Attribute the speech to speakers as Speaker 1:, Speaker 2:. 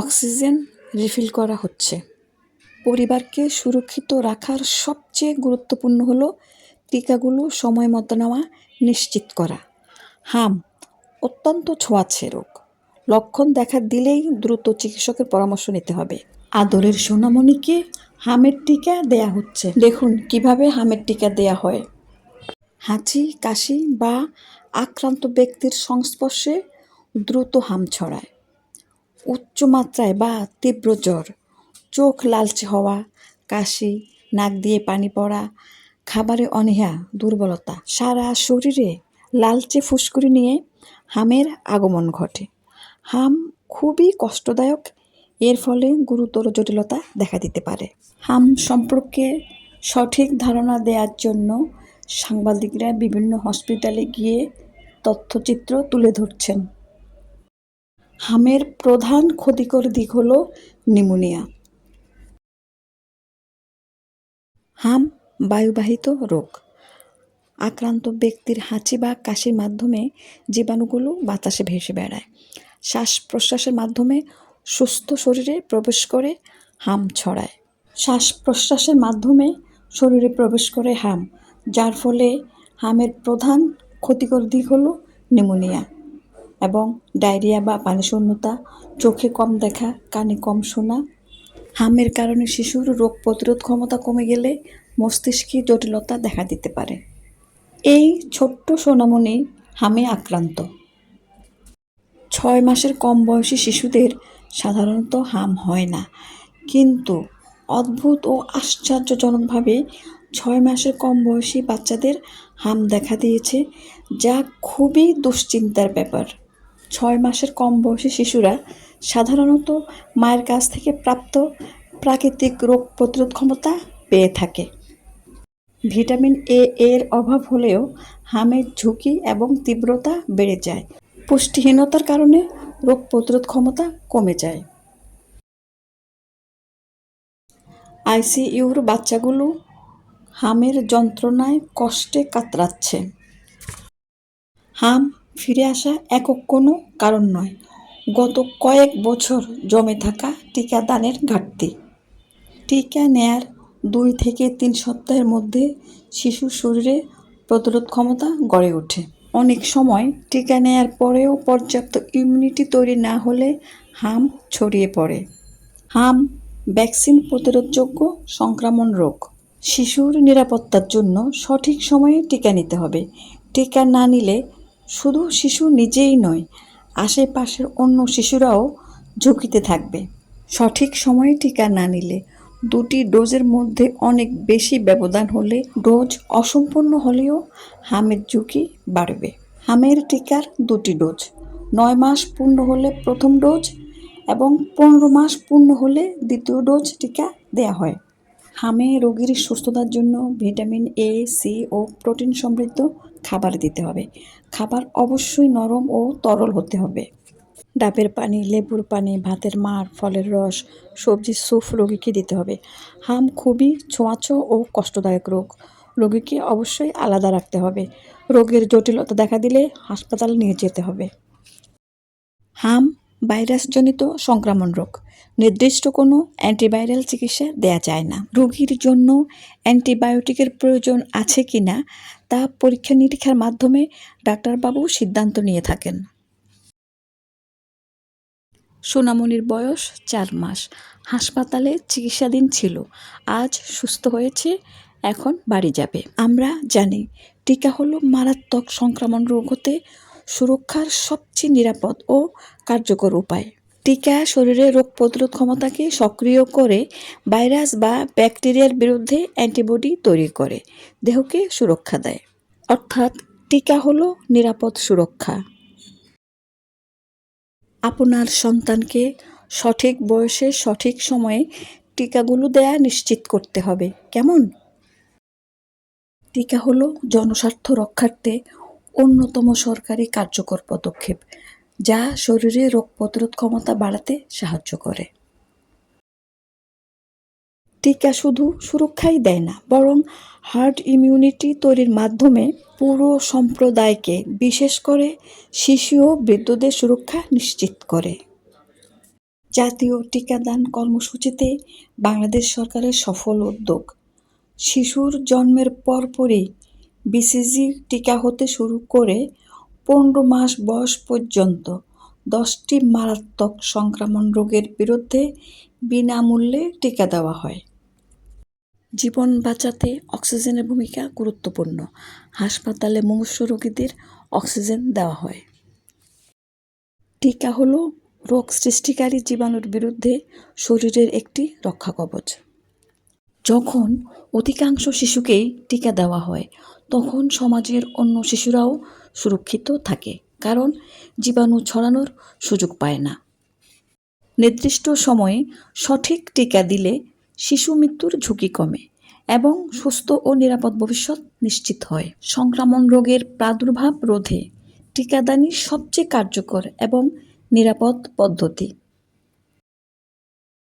Speaker 1: Oxygen refill করা হচ্ছে। পরিবারকে সুরক্ষিত রাখার সবচেয়ে গুরুত্বপূর্ণ হলো টিকাগুলো সময় মতো নেওয়া নিশ্চিত করা। হাম অত্যন্ত ছোঁয়াচে রোগ। লক্ষণ দেখা দিলেই দ্রুত চিকিৎসকের পরামর্শ নিতে হবে। আদরের সোনামণিকে হামের টিকা দেয়া হচ্ছে। দেখুন কিভাবে হামের টিকা দেয়া হয়। হাঁচি, কাশি বা আক্রান্ত ব্যক্তির সংস্পর্শে দ্রুত হাম ছড়ায়। উচ্চ মাত্রায় বা তীব্র জ্বর, চোখ লালচে হওয়া, কাশি, নাক দিয়ে পানি পড়া, খাবারে অনীহা, দুর্বলতা, সারা শরীরে লালচে ফুসকুড়ি নিয়ে হামের আগমন ঘটে। হাম খুবই কষ্টদায়ক, এর ফলে গুরুতর জটিলতা দেখা দিতে পারে। হাম সম্পর্কে সঠিক ধারণা দেওয়ার জন্য সাংবাদিকরা বিভিন্ন হসপিটালে গিয়ে তথ্যচিত্র তুলে ধরছেন। হামের প্রধান ক্ষতিকর দিক হল নিউমোনিয়া। হাম বায়ুবাহিত রোগ। আক্রান্ত ব্যক্তির হাঁচি বা কাশির মাধ্যমে জীবাণুগুলো বাতাসে ভেসে বেড়ায়। শ্বাস প্রশ্বাসের মাধ্যমে সুস্থ শরীরে প্রবেশ করে হাম ছড়ায়। শ্বাস প্রশ্বাসের মাধ্যমে শরীরে প্রবেশ করে হাম, যার ফলে হামের প্রধান ক্ষতিকর দিক হলো নিউমোনিয়া এবং ডায়রিয়া বা পানিশূন্যতা, চোখে কম দেখা, কানে কম শোনা। হামের কারণে শিশুর রোগ প্রতিরোধ ক্ষমতা কমে গেলে মস্তিষ্কে জটিলতা দেখা দিতে পারে। এই ছোট্ট সোনামণি হামে আক্রান্ত। 6 মাসের কম বয়সী শিশুদের সাধারণত হাম হয় না, কিন্তু অদ্ভুত ও আশ্চর্যজনকভাবে 6 মাসের কম বয়সী বাচ্চাদের হাম দেখা দিয়েছে, যা খুবই দুশ্চিন্তার ব্যাপার। 6 মাসের কম বয়সী শিশুরা সাধারণত মায়ের কাছ থেকে প্রাপ্ত প্রাকৃতিক রোগ প্রতিরোধ ক্ষমতা পেয়ে থাকে। ভিটামিন এ এর অভাব হলেও হামের ঝুঁকি এবং তীব্রতা বেড়ে যায়। পুষ্টিহীনতার কারণে রোগ প্রতিরোধ ক্ষমতা কমে যায়। আইসিইউর বাচ্চাগুলো হামের যন্ত্রণায় কষ্টে কাতরাচ্ছে। হাম ফিরে আসা একক কোনো কারণ নয়, গত কয়েক বছর জমে থাকা টিকাদানের ঘাটতি। টিকা নেয়ার 2 থেকে 3 সপ্তাহের মধ্যে শিশুর শরীরে প্রতিরোধ ক্ষমতা গড়ে ওঠে। অনেক সময় টিকা নেয়ার পরেও পর্যাপ্ত ইমিউনিটি তৈরি না হলে হাম ছড়িয়ে পড়ে। হাম ভ্যাকসিন প্রতিরোধযোগ্য সংক্রামক রোগ। শিশুর নিরাপত্তার জন্য সঠিক সময়ে টিকা নিতে হবে। টিকা না নিলে শুধু শিশু নিজেই নয়, আশেপাশের অন্য শিশুরাও ঝুঁকিতে থাকবে। সঠিক সময়ে টিকা না নিলে 2টি ডোজের মধ্যে অনেক বেশি ব্যবধান হলে, ডোজ অসম্পূর্ণ হলেও হামের ঝুঁকি বাড়বে। হামের টিকার 2টি ডোজ, 9 মাস পূর্ণ হলে প্রথম ডোজ এবং 15 মাস পূর্ণ হলে দ্বিতীয় ডোজ টিকা দেয়া হয়। হামে রোগীর সুস্থতার জন্য ভিটামিন এ, সি ও প্রোটিন সমৃদ্ধ খাবার দিতে হবে। খাবার অবশ্যই নরম ও তরল হতে হবে। ডাবের পানি, লেবুর পানি, ভাতের মাড়, ফলের রস, সবজির স্যুপ রোগীকে দিতে হবে। হাম খুবই ছোঁয়াচে ও কষ্টদায়ক রোগ। রোগীকে অবশ্যই আলাদা রাখতে হবে। রোগের জটিলতা দেখা দিলে হাসপাতালে নিয়ে যেতে হবে। হাম ভাইরাসজনিত সংক্রমণ রোগ। নির্দিষ্ট কোনো অ্যান্টিভাইরাল চিকিৎসা দেয়া যায় না। রোগীর জন্য অ্যান্টিবায়োটিকের প্রয়োজন আছে কিনা তা পরীক্ষা নিরীক্ষার মাধ্যমে ডাক্তারবাবু সিদ্ধান্ত নিয়ে থাকেন। সোনামণির বয়স 4 মাস, হাসপাতালে চিকিৎসাধীন ছিল, আজ সুস্থ হয়েছে, এখন বাড়ি যাবে। আমরা জানি টিকা হলো মারাত্মক সংক্রমণ রোগ হতে সুরক্ষার সবচেয়ে নিরাপদ ও কার্যকর উপায়। টিকা শরীরে রোগ প্রতিরোধ ক্ষমতাকে সক্রিয় করে ভাইরাস বা ব্যাকটেরিয়ার বিরুদ্ধে অ্যান্টিবডি তৈরি করে দেহকে সুরক্ষা দেয়। অর্থাৎ টিকা হলো নিরাপদ সুরক্ষা। আপনার সন্তানকে সঠিক বয়সে সঠিক সময়ে টিকাগুলো দেয়া নিশ্চিত করতে হবে। কেমন? টিকা হলো জনস্বার্থ রক্ষার্থে অন্যতম সরকারি কার্যকর পদক্ষেপ, যা শরীরে রোগ প্রতিরোধ ক্ষমতা বাড়াতে সাহায্য করে। টিকা শুধু সুরক্ষাই দেয় না, বরং হার্ড ইমিউনিটি তৈরির মাধ্যমে পুরো সম্প্রদায়কে, বিশেষ করে শিশু ও বৃদ্ধদের সুরক্ষা নিশ্চিত করে। জাতীয় টিকাদান কর্মসূচিতে বাংলাদেশ সরকারের সফল উদ্যোগ। শিশুর জন্মের পরপরই বিসিজি টিকা হতে শুরু করে 15 মাস বয়স পর্যন্ত 10টি মারাত্মক সংক্রমণ রোগের বিরুদ্ধে বিনামূল্যে টিকা দেওয়া হয়। জীবন বাঁচাতে অক্সিজেনের ভূমিকা গুরুত্বপূর্ণ। হাসপাতালে মুমূর্ষু রোগীদের অক্সিজেন দেওয়া হয়। টিকা হলো রোগ সৃষ্টিকারী জীবাণুর বিরুদ্ধে শরীরের একটি রক্ষাকবচ। যখন অধিকাংশ শিশুকেই টিকা দেওয়া হয়, তখন সমাজের অন্য শিশুরাও সুরক্ষিত থাকে, কারণ জীবাণু ছড়ানোর সুযোগ পায় না। নির্দিষ্ট সময়ে সঠিক টিকা দিলে শিশু মৃত্যুর ঝুঁকি কমে এবং সুস্থ ও নিরাপদ ভবিষ্যৎ নিশ্চিত হয়। সংক্রামক রোগের প্রাদুর্ভাব রোধে টিকাদানই সবচেয়ে কার্যকর এবং নিরাপদ পদ্ধতি।